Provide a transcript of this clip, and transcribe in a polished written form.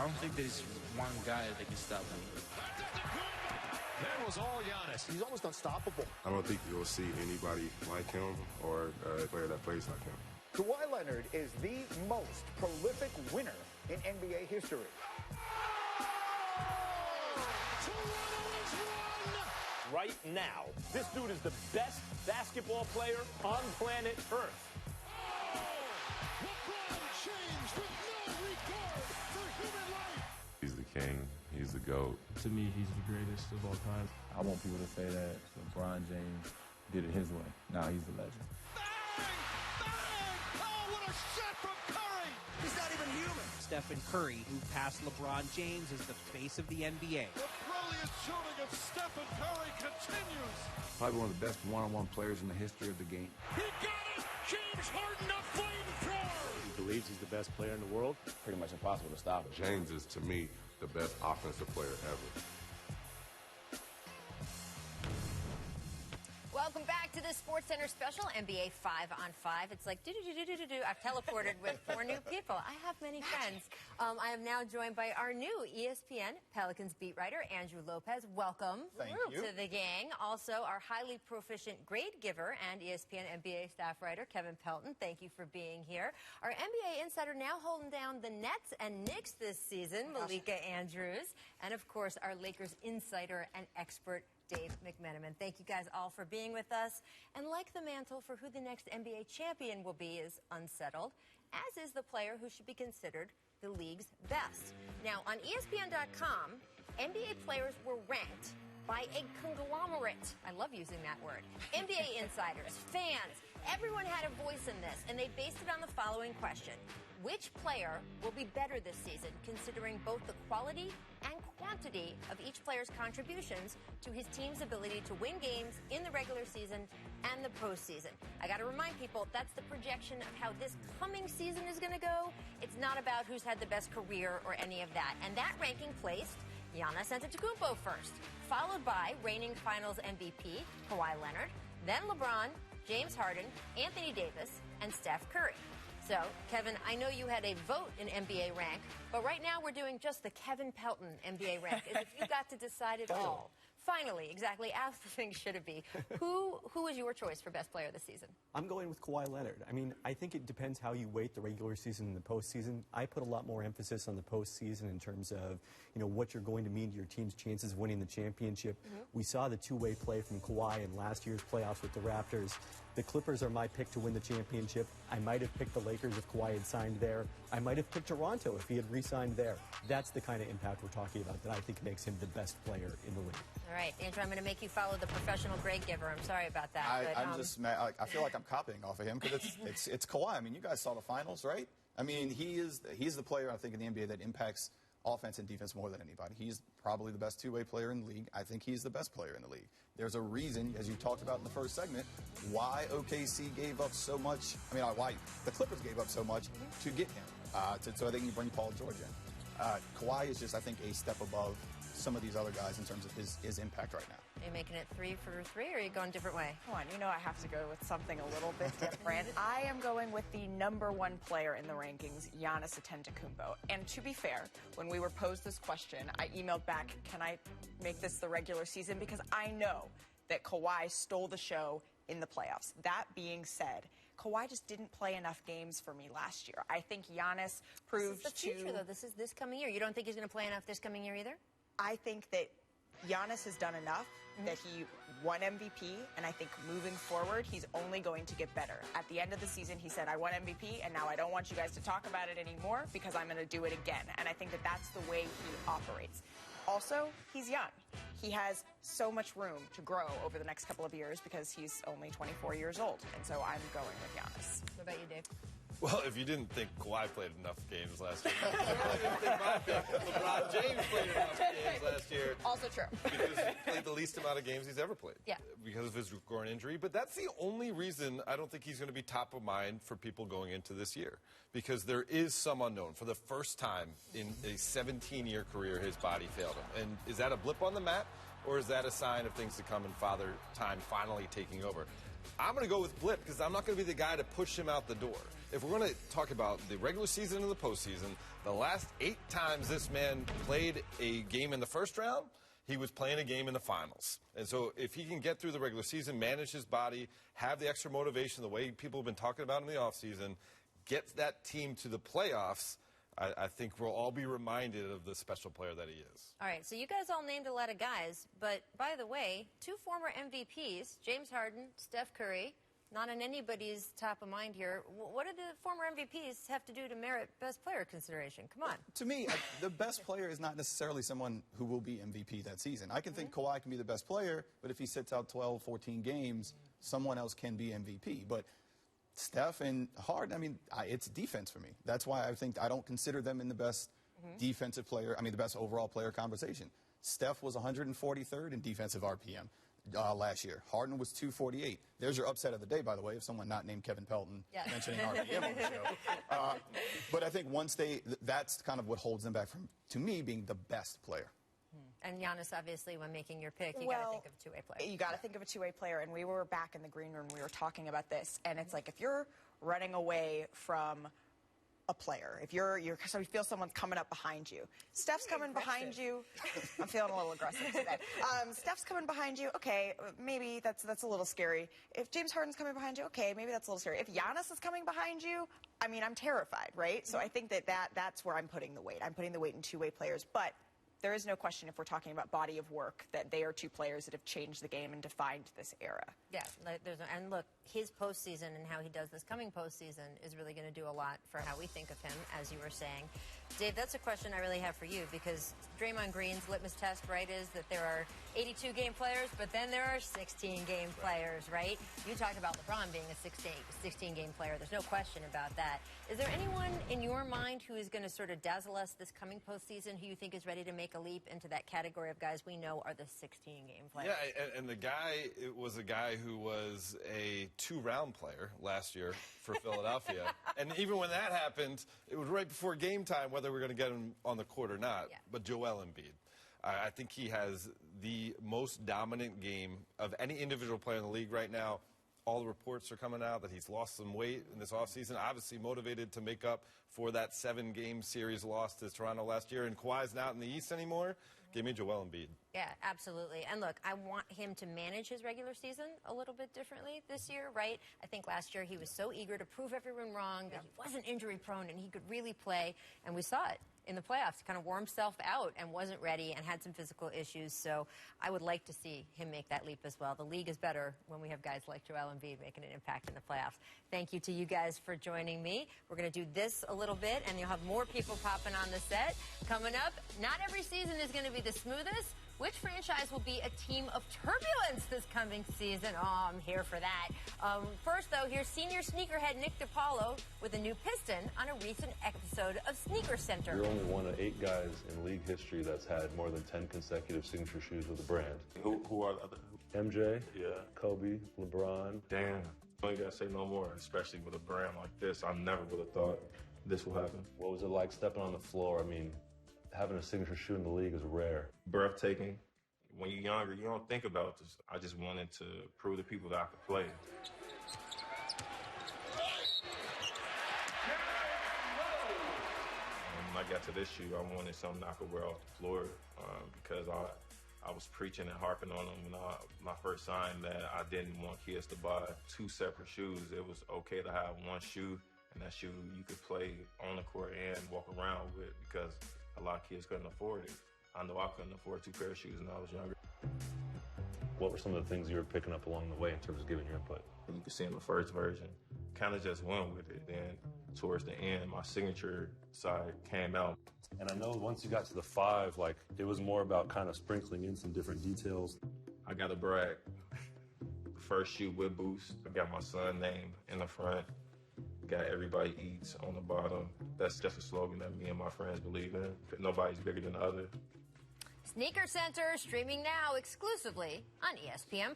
don't think there's one guy that can stop him. That was all Giannis. He's almost unstoppable. I don't think you'll see anybody like him or a player that plays like him. Kawhi Leonard is the most prolific winner in NBA history. Right now, this dude is the best basketball player on planet Earth. LeBron James with no regard for human life. He's the king. He's the GOAT. To me, he's the greatest of all time. I want people to say that LeBron James did it his way. Now he's the legend. Bang! Bang! Oh, what a shot from Curry! He's not even human. Stephen Curry, who passed LeBron James, is the face of the NBA. The brilliant shooting of Stephen Curry continues. Probably one of the best one-on-one players in the history of the game. He got it! James Harden, a flamethrower! He believes he's the best player in the world. Pretty much impossible to stop him. James is, to me, the best offensive player ever. Welcome back to this SportsCenter special, NBA 5 on 5. It's like, do-do-do-do-do-do. I've teleported with 4 new people. I have many friends. I am now joined by our new ESPN Pelicans beat writer, Andrew Lopez. Welcome to the gang. Also, our highly proficient grade giver and ESPN NBA staff writer, Kevin Pelton. Thank you for being here. Our NBA insider now holding down the Nets and Knicks this season, Malika Andrews. And, of course, our Lakers insider and expert, Dave McMenamin. Thank you guys all for being with us. And like the mantle for who the next NBA champion will be is unsettled, as is the player who should be considered the league's best. Now, on ESPN.com, NBA players were ranked by a conglomerate. I love using that word. NBA insiders, fans, everyone had a voice in this, and they based it on the following question. Which player will be better this season, considering both the quality and quantity of each player's contributions to his team's ability to win games in the regular season and the postseason? I got to remind people, that's the projection of how this coming season is going to go. It's not about who's had the best career or any of that. And that ranking placed Giannis Antetokounmpo first, followed by reigning Finals MVP Kawhi Leonard, then LeBron, James Harden, Anthony Davis, and Steph Curry. So, Kevin, I know you had a vote in NBA rank, but right now we're doing just the Kevin Pelton NBA rank, as if you got to decide it all. Finally, exactly as the thing should it be. Who is your choice for best player this season? I'm going with Kawhi Leonard. I mean, I think it depends how you weight the regular season and the postseason. I put a lot more emphasis on the postseason in terms of, what you're going to mean to your team's chances of winning the championship. We saw the two-way play from Kawhi in last year's playoffs with the Raptors. The Clippers are my pick to win the championship. I might have picked the Lakers if Kawhi had signed there. I might have picked Toronto if he had re-signed there. That's the kind of impact we're talking about that I think makes him the best player in the league. All right, Andrew, I'm going to make you follow the professional grade giver. I'm sorry about that. I'm just mad. I feel like I'm copying off of him because it's Kawhi. I mean, you guys saw the finals, right? I mean, he's the player, I think, in the NBA that impacts offense and defense more than anybody. He's probably the best two-way player in the league. I think he's the best player in the league. There's a reason, as you talked about in the first segment, why OKC gave up so much. I mean, why the Clippers gave up so much to get him. So I think you bring Paul George in. Kawhi is just, I think, a step above some of these other guys in terms of his impact right now. Are you making it 3 for 3, or are you going a different way? Come on, I have to go with something a little bit different. I am going with the #1 player in the rankings, Giannis Antetokounmpo. And to be fair, when we were posed this question, I emailed back, can I make this the regular season? Because I know that Kawhi stole the show in the playoffs. That being said, Kawhi just didn't play enough games for me last year. I think Giannis proved This is the future, though. This is this coming year. You don't think he's going to play enough this coming year either? I think that Giannis has done enough that he won MVP, and I think moving forward, he's only going to get better. At the end of the season, he said, I won MVP, and now I don't want you guys to talk about it anymore because I'm going to do it again. And I think that that's the way he operates. Also, he's young. He has so much room to grow over the next couple of years because he's only 24 years old. And so I'm going with Giannis. What about you, Dave? Well, if you didn't think Kawhi played enough games last year, you probably didn't think my pick. LeBron James played enough games last year. Also true. Because he played the least amount of games he's ever played. Yeah. Because of his groin injury. But that's the only reason I don't think he's going to be top of mind for people going into this year. Because there is some unknown. For the first time in a 17-year career, his body failed him. And is that a blip on the map? Or is that a sign of things to come and Father Time finally taking over? I'm going to go with blip because I'm not going to be the guy to push him out the door. if we're going to talk about the regular season and the postseason, the last 8 times this man played a game in the first round, he was playing a game in the finals. And so if he can get through the regular season, manage his body, have the extra motivation, the way people have been talking about in the offseason, get that team to the playoffs, I think we'll all be reminded of the special player that he is. All right, so you guys all named a lot of guys, but by the way, 2 former MVPs, James Harden, Steph Curry, not on anybody's top of mind here. What do the former MVPs have to do to merit best player consideration? Come on. To me, the best player is not necessarily someone who will be MVP that season. I can think Kawhi can be the best player, but if he sits out 12, 14 games, someone else can be MVP. But Steph and Harden, I mean, it's defense for me. That's why I don't consider them in the best defensive player, the best overall player conversation. Steph was 143rd in defensive RPM last year. Harden was 248. There's your upset of the day, by the way, if someone not named Kevin Pelton mentioning RPM on the show. But I think once that's kind of what holds them back from, to me, being the best player. And Giannis, obviously, when making your pick, you got to think of a two-way player. You got to think of a two-way player. And we were back in the green room. We were talking about this. And it's like if you're running away from a player, if so you feel someone's coming up behind you. Steph's coming behind you. I'm feeling a little aggressive today. Steph's coming behind you. Okay, maybe that's a little scary. If James Harden's coming behind you, okay, maybe that's a little scary. If Giannis is coming behind you, I mean, I'm terrified, right? So I think that's where I'm putting the weight. I'm putting the weight in two-way players. But there is no question, if we're talking about body of work, that they are 2 players that have changed the game and defined this era. Yeah, and look, his postseason and how he does this coming postseason is really going to do a lot for how we think of him, as you were saying. Dave, that's a question I really have for you, because Draymond Green's litmus test, right, is that there are 82-game players, but then there are 16-game players, right? You talked about LeBron being a 16-game player. There's no question about that. Is there anyone in your mind who is going to sort of dazzle us this coming postseason who you think is ready to make a leap into that category of guys we know are the 16-game players? Yeah, and the guy was a guy who was a 2-round player last year for Philadelphia. And even when that happened, it was right before game time whether we're going to get him on the court or not. Yeah. But Joel Embiid. I think he has the most dominant game of any individual player in the league right now. All the reports are coming out that he's lost some weight in this offseason, obviously motivated to make up for that 7-game series loss to Toronto last year. And Kawhi's not in the East anymore. Give me Joel Embiid. Yeah, absolutely. And look, I want him to manage his regular season a little bit differently this year, right? I think last year he was so eager to prove everyone wrong that he wasn't injury prone and he could really play. And we saw it in the playoffs. He kind of wore himself out and wasn't ready and had some physical issues. So I would like to see him make that leap as well. The league is better when we have guys like Joel Embiid making an impact in the playoffs. Thank you to you guys for joining me. We're going to do this a little bit, and you'll have more people popping on the set. Coming up, not every season is going to be the smoothest. Which franchise will be a team of turbulence this coming season? Oh, I'm here for that. First, though, here's senior sneakerhead Nick DiPaolo with a new piston on a recent episode of Sneaker Center. You're only one of 8 guys in league history that's had more than 10 consecutive signature shoes with a brand. Who are the other? MJ, yeah, Kobe, LeBron. Damn. I ain't gotta say no more, especially with a brand like this. I never would have thought this will happen. What was it like stepping on the floor? I mean, having a signature shoe in the league is rare. Breathtaking. When you're younger, you don't think about this. I just wanted to prove to people that I could play. When I got to this shoe, I wanted something I could wear off the floor because I was preaching and harping on them when my first signed that I didn't want kids to buy 2 separate shoes. It was okay to have one shoe, and that shoe you could play on the court and walk around with because a lot of kids couldn't afford it. I know I couldn't afford 2 pairs of shoes when I was younger. What were some of the things you were picking up along the way in terms of giving your input? You can see in the first version, kind of just went with it. Then towards the end, my signature side came out. And I know once you got to the 5, like, it was more about kind of sprinkling in some different details. I got to brag. The first shoe with boost, I got my son's name in the front. Got everybody eats on the bottom. That's just a slogan that me and my friends believe in. Nobody's bigger than the other. Sneaker Center streaming now exclusively on ESPN+.